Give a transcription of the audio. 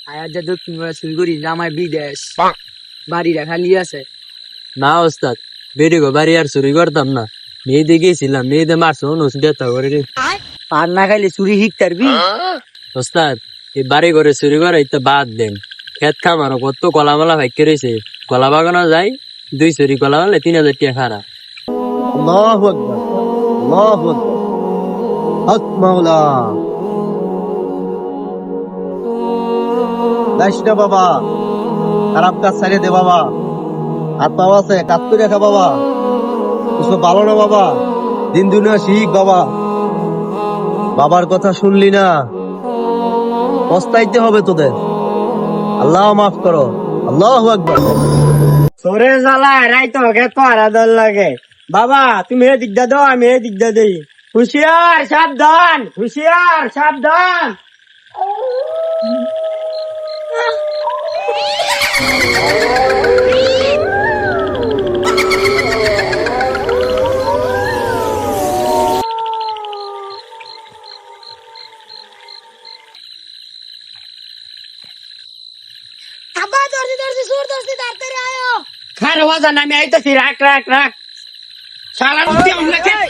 আয়ার যা দক্ষিণ করে চুরি করি জামাই বিদেশ বাড়িটা খালি আছে। না ওস্তাদ, বেরি গো বাড়ি আর চুরি করতাম না। মেয়েদের গেছিলাম, মেয়েদের মারছো অনুষ্ঠিতা করে রে। আর না খাইলে চুরি শিখতে পারবি। ওস্তাদ, এই বাড়ি করে চুরি করে তো বাদ দেন। খেত খামারও কত কলামালা ভাগ্য রয়েছে, কলা বাগানো যায় 2 চুরি কলা হলে 3000 টাকা খারা। আল্লাহু আকবার, আল্লাহু আকবার। হক মাওলা। যাইস না বাবা, খারাপ কাজ ছাড়িয়ে দে বাবা। হাত পাও আছে, কাজ করে রেখা বাবা। কিছু ভালো না বাবা, দিন দুনিয়া শিখ বাবা। বাবার কথা শুনলি না, পস্তাইতে হবে তোদের। আল্লাহ মাফ করো। আল্লাহু আকবার। তোরে জ্বালা রাই তো ওকে পাড়া দল লাগে। বাবা তুমি এ দিকটা দাও, আমি এ দিকটা দেই। হুশিয়ার সাবধান, হুশিয়ার সাবধান। আব্বা দর্জি সুর দর্জি তাড়াতাড়ি আয়ো। খার বাজান আমি আইতাছি, রাখ রাখ রাখ। শালার উঠে আমরা খেত